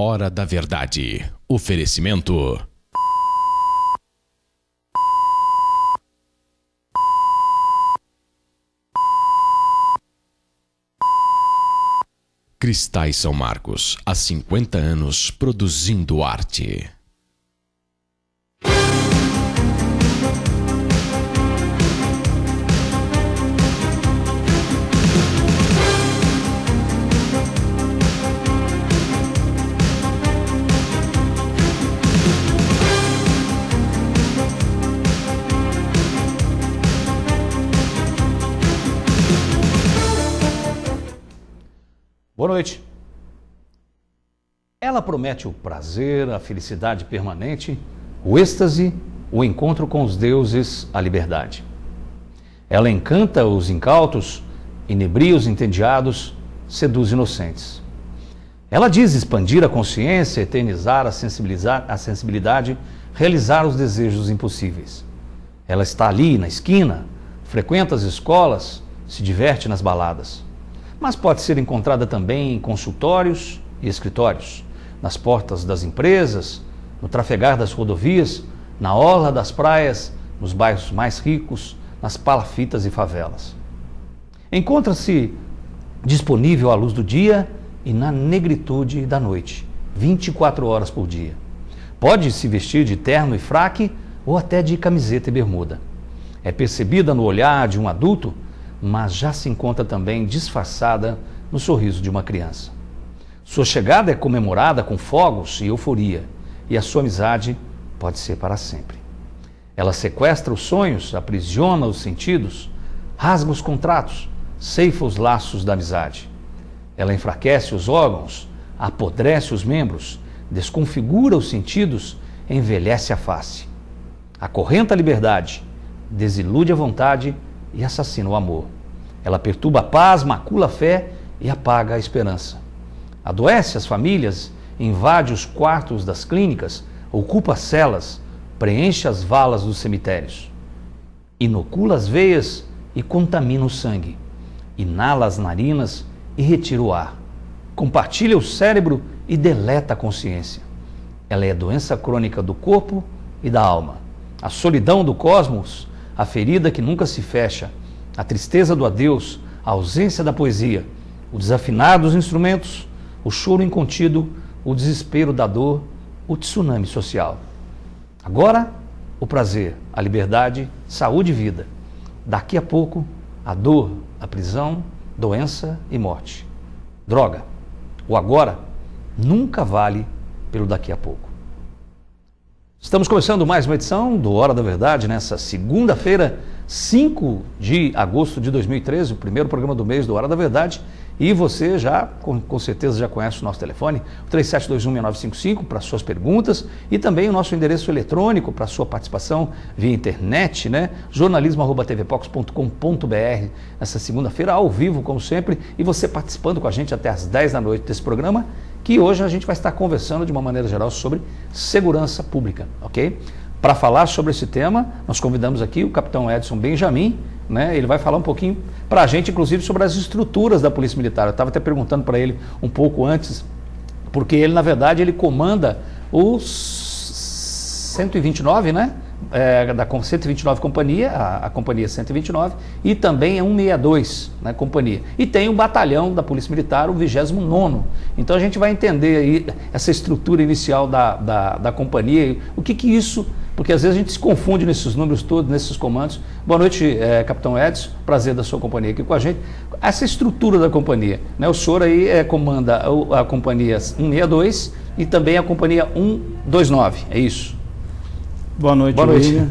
Hora da Verdade. Oferecimento. Cristais São Marcos, há 50 anos produzindo arte. Boa noite. Ela promete o prazer, a felicidade permanente, o êxtase, o encontro com os deuses, a liberdade. Ela encanta os incautos, inebria os entediados, seduz inocentes. Ela diz expandir a consciência, eternizar a sensibilidade, realizar os desejos impossíveis. Ela está ali, na esquina, frequenta as escolas, se diverte nas baladas. Mas pode ser encontrada também em consultórios e escritórios, nas portas das empresas, no trafegar das rodovias, na orla das praias, nos bairros mais ricos, nas palafitas e favelas. Encontra-se disponível à luz do dia e na negritude da noite, 24 horas por dia. Pode se vestir de terno e fraque ou até de camiseta e bermuda. É percebida no olhar de um adulto, mas já se encontra também disfarçada no sorriso de uma criança. Sua chegada é comemorada com fogos e euforia, e a sua amizade pode ser para sempre. Ela sequestra os sonhos, aprisiona os sentidos, rasga os contratos, ceifa os laços da amizade. Ela enfraquece os órgãos, apodrece os membros, desconfigura os sentidos, envelhece a face. Acorrenta a liberdade, desilude a vontade e assassina o amor. Ela perturba a paz, macula a fé e apaga a esperança. Adoece as famílias, invade os quartos das clínicas, ocupa as celas, preenche as valas dos cemitérios. Inocula as veias e contamina o sangue. Inala as narinas e retira o ar. Compartilha o cérebro e deleta a consciência. Ela é a doença crônica do corpo e da alma, a solidão do cosmos, a ferida que nunca se fecha, a tristeza do adeus, a ausência da poesia, o desafinar dos instrumentos, o choro incontido, o desespero da dor, o tsunami social. Agora, o prazer, a liberdade, saúde e vida. Daqui a pouco, a dor, a prisão, doença e morte. Droga, o agora nunca vale pelo daqui a pouco. Estamos começando mais uma edição do Hora da Verdade, nessa segunda-feira, 5 de agosto de 2013, o primeiro programa do mês do Hora da Verdade. E você já, com certeza, já conhece o nosso telefone, o 37216955, para suas perguntas, e também o nosso endereço eletrônico para sua participação via internet, né? jornalismo@tvpox.com.br, nessa segunda-feira, ao vivo, como sempre, e você participando com a gente até às 10 da noite desse programa, que hoje a gente vai estar conversando de uma maneira geral sobre segurança pública, ok? Para falar sobre esse tema, nós convidamos aqui o capitão Edson Benjamin, né? Ele vai falar um pouquinho para a gente, inclusive, sobre as estruturas da Polícia Militar. Eu estava até perguntando para ele um pouco antes, porque ele, na verdade, ele comanda os 129, né? Da 129 Companhia, a Companhia 129, e também a 162, né, Companhia. E tem o batalhão da Polícia Militar, o 29º. Então a gente vai entender aí essa estrutura inicial da Companhia, o que isso, porque às vezes a gente se confunde nesses números todos, nesses comandos. Boa noite, capitão Edson, prazer da sua companhia aqui com a gente. Essa estrutura da companhia, né, o senhor aí comanda a Companhia 162 e também a Companhia 129, é isso? Boa noite, boa noite. William.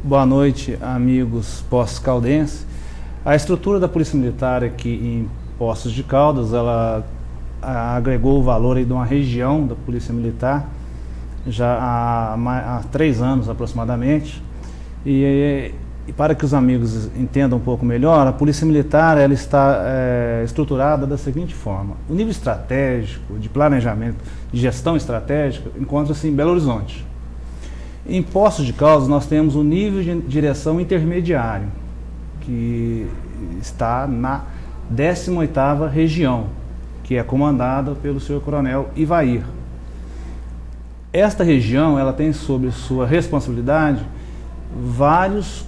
Boa noite, amigos pós-caldenses. A estrutura da Polícia Militar aqui em Poços de Caldas, ela agregou o valor aí de uma região da Polícia Militar já há 3 anos aproximadamente. E para que os amigos entendam um pouco melhor, a Polícia Militar ela está estruturada da seguinte forma: o nível estratégico, de planejamento, de gestão estratégica, encontra-se em Belo Horizonte. Em Poços de Caldas, nós temos o nível de direção intermediário, que está na 18ª região, que é comandada pelo senhor Coronel Ivair. Esta região, ela tem sob sua responsabilidade vários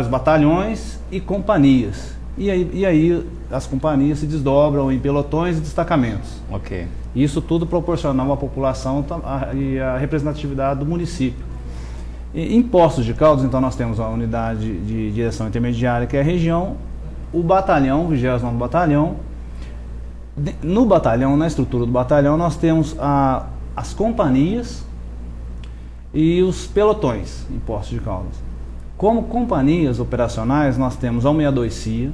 batalhões e companhias. E aí as companhias se desdobram em pelotões e destacamentos. Ok. Isso tudo proporcional à população e à representatividade do município. Em Poços de Caldas, então, nós temos a unidade de direção intermediária, que é a região, o batalhão, o 29º Batalhão. No batalhão, na estrutura do batalhão, nós temos as companhias e os pelotões em Poços de Caldas. Como companhias operacionais, nós temos a 162 CIA,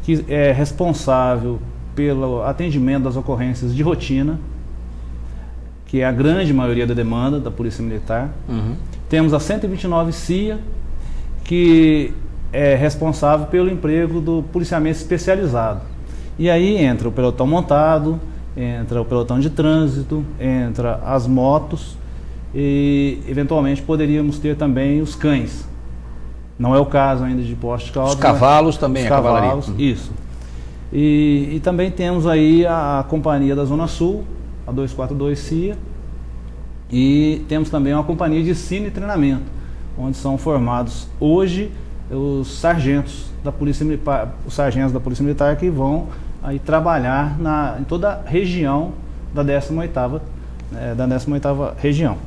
que é responsável pelo atendimento das ocorrências de rotina, que é a grande maioria da demanda da Polícia Militar. Temos a 129 CIA, que é responsável pelo emprego do policiamento especializado. E aí entra o pelotão montado, entra o pelotão de trânsito, entra as motos e eventualmente poderíamos ter também os cães. Não é o caso ainda de Poços de Caldas. Os cavalos também, os a cavalaria. Cavalos, isso. E também temos aí a companhia da Zona Sul, a 242 CIA, e temos também uma companhia de ensino e treinamento, onde são formados hoje os sargentos da Polícia Militar, que vão aí trabalhar em toda a região da 18ª região.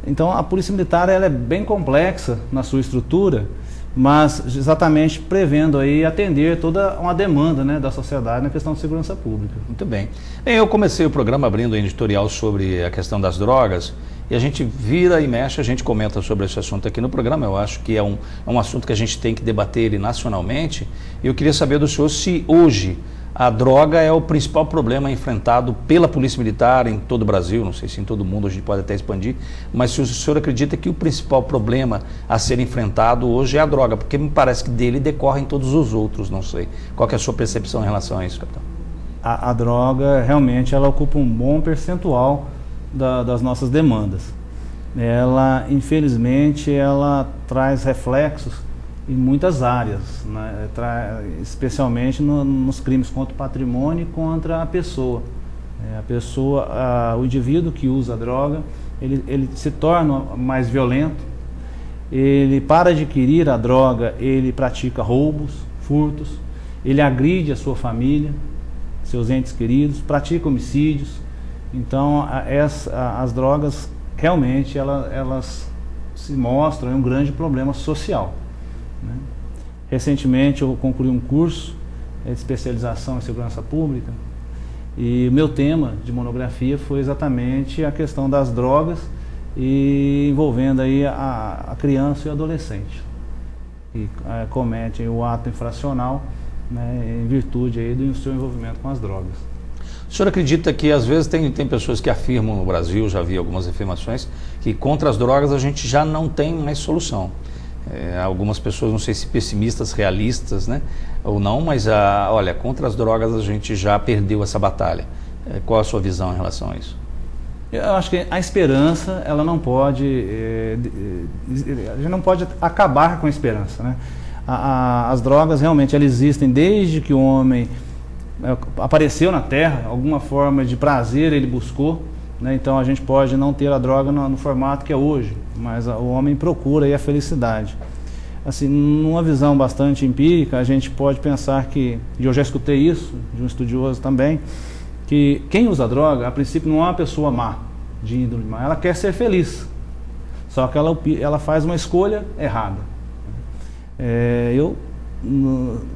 Então a Polícia Militar, ela é bem complexa na sua estrutura, mas exatamente prevendo aí atender toda uma demanda, né, da sociedade na questão de segurança pública. Muito bem. Eu comecei o programa abrindo um editorial sobre a questão das drogas, e a gente vira e mexe, a gente comenta sobre esse assunto aqui no programa. Eu acho que é um assunto que a gente tem que debater ele nacionalmente, e eu queria saber do senhor se hoje a droga é o principal problema enfrentado pela Polícia Militar em todo o Brasil, não sei se em todo o mundo, a gente pode até expandir, mas se o senhor acredita que o principal problema a ser enfrentado hoje é a droga, porque me parece que dele decorrem todos os outros, não sei. Qual que é a sua percepção em relação a isso, capitão? A droga, realmente, ela ocupa um bom percentual das nossas demandas. Ela, infelizmente, ela traz reflexos em muitas áreas, né? Especialmente nos crimes contra o patrimônio e contra a pessoa. O indivíduo que usa a droga, ele se torna mais violento, ele, para adquirir a droga, ele pratica roubos, furtos, ele agride a sua família, seus entes queridos, pratica homicídios. Então as drogas realmente elas se mostram um grande problema social. Recentemente eu concluí um curso de especialização em segurança pública, e o meu tema de monografia foi exatamente a questão das drogas, e envolvendo aí a criança e o adolescente que cometem o ato infracional, né, em virtude aí do seu envolvimento com as drogas. O senhor acredita que às vezes tem pessoas que afirmam no Brasil, já vi algumas afirmações, que contra as drogas a gente já não tem mais solução? Algumas pessoas, não sei se pessimistas, realistas, né, ou não, mas olha, contra as drogas a gente já perdeu essa batalha. Qual a sua visão em relação a isso? Eu acho que a esperança, ela não pode, a gente não pode acabar com a esperança, né? As drogas realmente elas existem desde que o homem apareceu na Terra, alguma forma de prazer ele buscou, né? Então a gente pode não ter a droga no formato que é hoje, mas o homem procura aí a felicidade. Assim, numa visão bastante empírica, a gente pode pensar que, e eu já escutei isso de um estudioso também, que quem usa droga, a princípio, não é uma pessoa má, de índole má, ela quer ser feliz, só que ela faz uma escolha errada.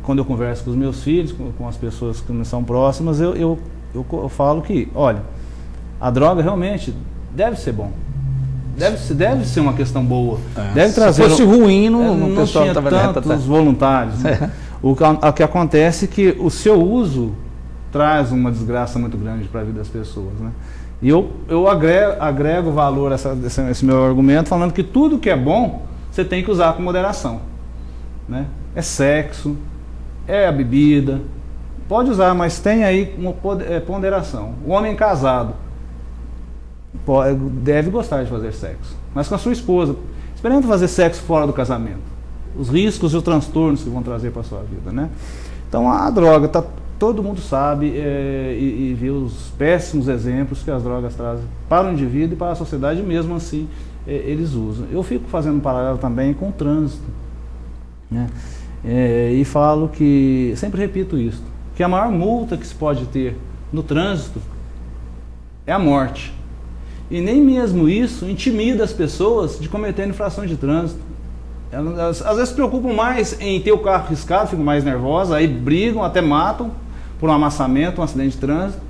Quando eu converso com os meus filhos, com as pessoas que me são próximas, eu falo que, olha, a droga realmente deve ser bom, deve ser uma questão boa, deve trazer. Se fosse ruim, não pessoal tinha tantos voluntários. Né? O que acontece é que o seu uso traz uma desgraça muito grande para a vida das pessoas, né? E eu agrego valor a esse meu argumento, falando que tudo que é bom você tem que usar com moderação, né? É sexo, é a bebida, pode usar, mas tem aí uma ponderação. O homem casado deve gostar de fazer sexo, mas com a sua esposa. Experimenta fazer sexo fora do casamento, os riscos e os transtornos que vão trazer para a sua vida, né? Então a droga está todo mundo sabe e vê os péssimos exemplos que as drogas trazem para o indivíduo e para a sociedade, mesmo assim eles usam. Eu fico fazendo um paralelo também com o trânsito, né? E falo que, sempre repito isso, que a maior multa que se pode ter no trânsito é a morte. E nem mesmo isso intimida as pessoas de cometerem infrações de trânsito. Elas às vezes se preocupam mais em ter o carro riscado, ficam mais nervosas, aí brigam, até matam por um amassamento, um acidente de trânsito,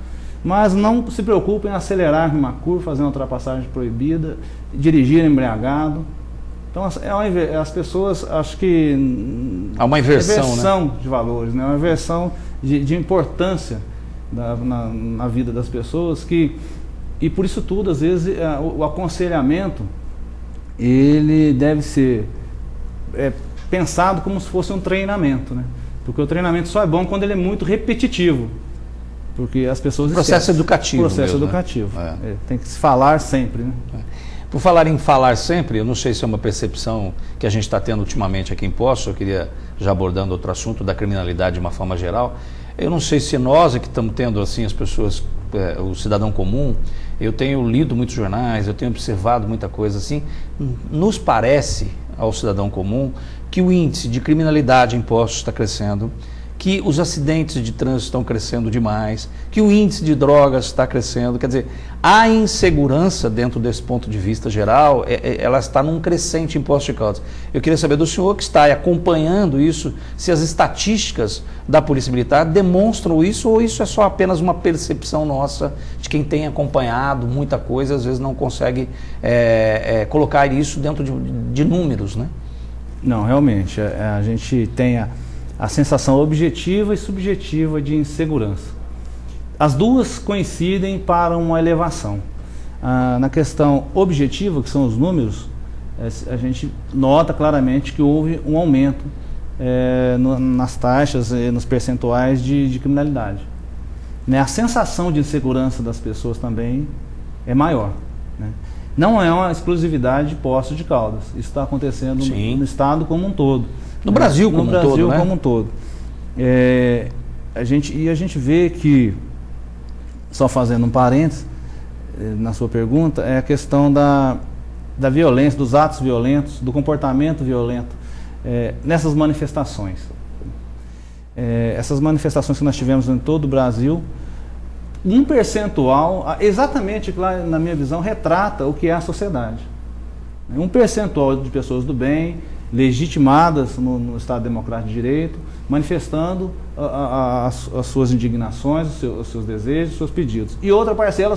mas não se preocupam em acelerar numa curva, fazer uma ultrapassagem proibida, dirigir embriagado. Então as pessoas, acho que há uma inversão, né? De valores, né? Uma inversão de importância na vida das pessoas, e por isso tudo, às vezes, o aconselhamento ele deve ser pensado como se fosse um treinamento, né? Porque o treinamento só é bom quando ele é muito repetitivo, porque as pessoas processo educativo mesmo, educativo, né? Tem que se falar sempre, né? Por falar em falar sempre, eu não sei se é uma percepção que a gente está tendo ultimamente aqui em Poços, eu queria, já abordando outro assunto da criminalidade de uma forma geral, eu não sei se nós que estamos tendo assim as pessoas, o cidadão comum, eu tenho lido muitos jornais, eu tenho observado muita coisa assim, nos parece ao cidadão comum que o índice de criminalidade em Poços está crescendo, que os acidentes de trânsito estão crescendo demais, que o índice de drogas está crescendo. Quer dizer, a insegurança dentro desse ponto de vista geral, ela está num crescente em Poços de Caldas. Eu queria saber do senhor que está acompanhando isso, se as estatísticas da Polícia Militar demonstram isso, ou isso é só apenas uma percepção nossa de quem tem acompanhado muita coisa, às vezes não consegue colocar isso dentro de números, né? Não, realmente, a gente tem a sensação objetiva e subjetiva de insegurança. As duas coincidem para uma elevação. Na questão objetiva, que são os números, a gente nota claramente que houve um aumento nas taxas e nos percentuais de criminalidade. A sensação de insegurança das pessoas também é maior, né? Não é uma exclusividade de Poços de Caldas. Isso está acontecendo no estado como um todo. No Brasil como um todo, né? No Brasil como um todo. A gente vê que, só fazendo um parênteses na sua pergunta, é a questão da violência, dos atos violentos, do comportamento violento nessas manifestações. Essas manifestações que nós tivemos em todo o Brasil, um percentual, exatamente, na minha visão, retrata o que é a sociedade. Um percentual de pessoas do bem, legitimadas no Estado Democrático de Direito, manifestando as suas indignações, os seus desejos, os seus pedidos. E outra parcela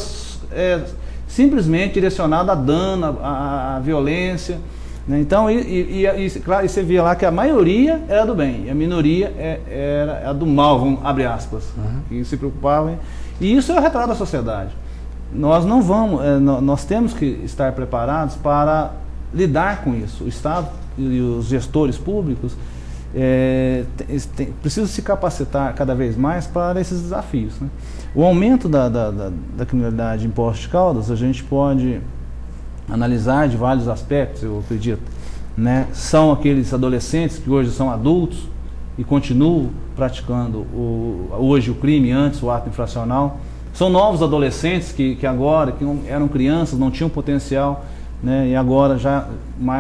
simplesmente direcionada a dano, a violência, né? Então, claro, você via lá que a maioria era do bem, e a minoria era a do mal, vamos abrir aspas, que se preocupavam. E isso é o retrato da sociedade. Nós não vamos, nós temos que estar preparados para lidar com isso. O Estado e os gestores públicos precisam se capacitar cada vez mais para esses desafios, né? O aumento da criminalidade em Poços de Caldas, a gente pode analisar de vários aspectos, eu acredito, né? São aqueles adolescentes que hoje são adultos e continuam praticando hoje o crime, antes o ato infracional. São novos adolescentes que agora, que não, eram crianças, não tinham potencial, né? E agora já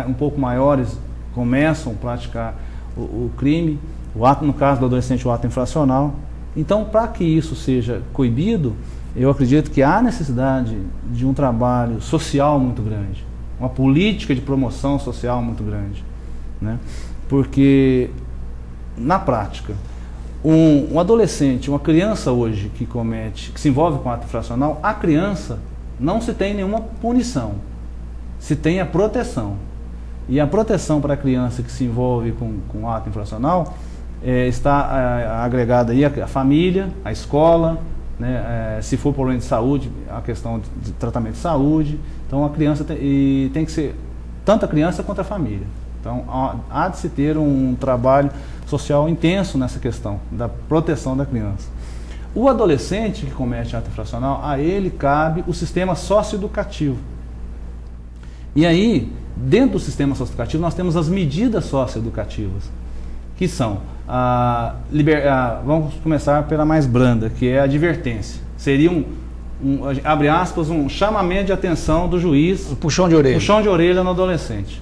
um pouco maiores começam a praticar o crime, o ato, no caso do adolescente, o ato infracional. Então, para que isso seja coibido, eu acredito que há necessidade de um trabalho social muito grande, uma política de promoção social muito grande, né? Porque, na prática, um adolescente, uma criança hoje que se envolve com ato infracional, a criança não se tem nenhuma punição, se tem a proteção. E a proteção para a criança que se envolve com ato infracional está agregada aí a família, a escola, né? Se for problema de saúde, a questão de tratamento de saúde. Então a criança tem que ser tanto a criança quanto a família. Então há de se ter um trabalho social intenso nessa questão da proteção da criança. O adolescente que comete ato infracional, a ele cabe o sistema socioeducativo. E aí, dentro do sistema socioeducativo, nós temos as medidas socioeducativas. que são, vamos começar pela mais branda, que é a advertência. Seria abre aspas, um chamamento de atenção do juiz. Um puxão de orelha. Puxão de orelha no adolescente.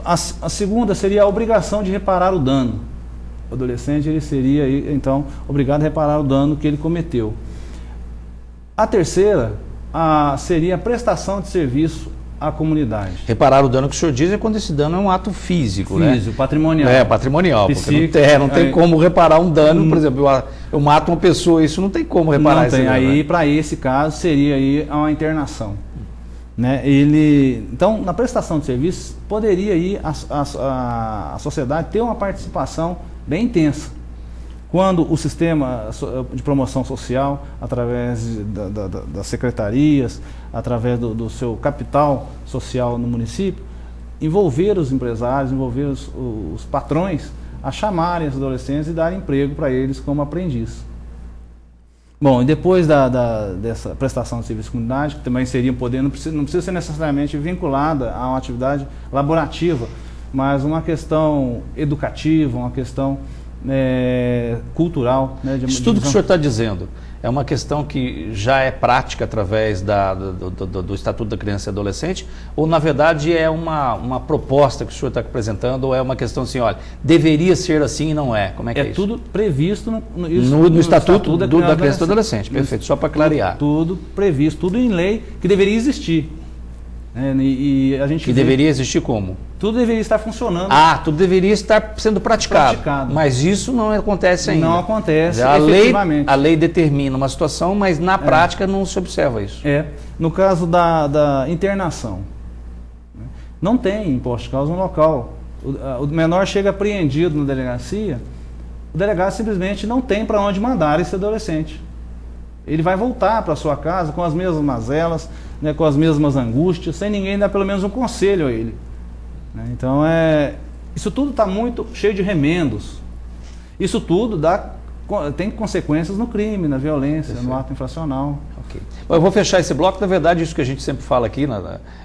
A segunda seria a obrigação de reparar o dano. O adolescente ele seria, então, obrigado a reparar o dano que ele cometeu. A terceira seria a prestação de serviço à comunidade. Reparar o dano que o senhor diz é quando esse dano é um ato físico, né? Físico, patrimonial. Patrimonial. Porque não tem como reparar um dano, por exemplo, eu mato uma pessoa, isso não tem como reparar. Não tem, aí para esse caso seria aí uma internação. Né? Então, na prestação de serviço, poderia aí a sociedade ter uma participação bem intensa. Quando o sistema de promoção social, através das secretarias, através do seu capital social no município, envolver os empresários, envolver os patrões a chamarem os adolescentes e darem emprego para eles como aprendiz. Bom, e depois dessa prestação de serviço de comunidade, que também seria poder, não precisa ser necessariamente vinculada a uma atividade laborativa, mas uma questão educativa, uma questão cultural. Né, isso tudo que o senhor está dizendo é uma questão que já é prática através do Estatuto da Criança e Adolescente, ou na verdade é uma proposta que o senhor está apresentando, ou é uma questão assim, olha, deveria ser assim e não é? Como é que é isso? É tudo previsto no Estatuto da Criança e do Adolescente, perfeito, só para clarear. Tudo previsto, tudo em lei que deveria existir. E a gente deveria existir como? Tudo deveria estar funcionando. Tudo deveria estar sendo praticado. Mas isso não acontece ainda. Não acontece efetivamente. A lei determina uma situação, mas na prática não se observa isso. No caso da internação, não tem imposto de causa no local. O menor chega apreendido na delegacia, o delegado simplesmente não tem para onde mandar esse adolescente. Ele vai voltar para sua casa com as mesmas mazelas, né, com as mesmas angústias, sem ninguém dar pelo menos um conselho a ele. Né? Então, isso tudo está muito cheio de remendos. Isso tudo tem consequências no crime, na violência, no ato infracional. Okay. Bom, eu vou fechar esse bloco. Na verdade, isso que a gente sempre fala aqui,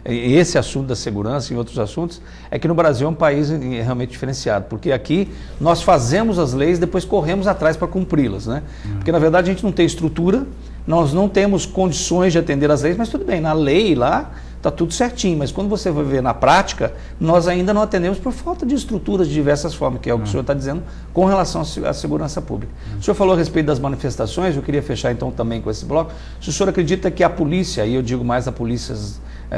esse assunto da segurança e outros assuntos, é que no Brasil é um país realmente diferenciado, porque aqui nós fazemos as leis e depois corremos atrás para cumpri-las, né? Porque na verdade a gente não tem estrutura, nós não temos condições de atender às leis, mas tudo bem, na lei lá está tudo certinho, mas quando você vai ver na prática, nós ainda não atendemos por falta de estruturas de diversas formas, que é o que o senhor está dizendo com relação à segurança pública. O senhor falou a respeito das manifestações, eu queria fechar então também com esse bloco. Se o senhor acredita que a polícia, e eu digo mais a polícia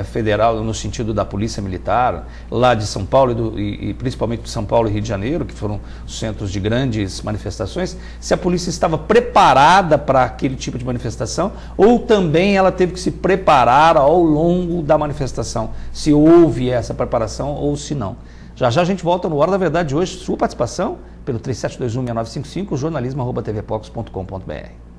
federal, no sentido da polícia militar, lá de São Paulo e principalmente de São Paulo e Rio de Janeiro, que foram os centros de grandes manifestações, se a polícia estava preparada para aquele tipo de manifestação, ou também ela teve que se preparar ao longo da manifestação, se houve essa preparação ou se não. Já já a gente volta no Hora da Verdade de hoje. Sua participação pelo 37216955, jornalismo@tvpox.com.br.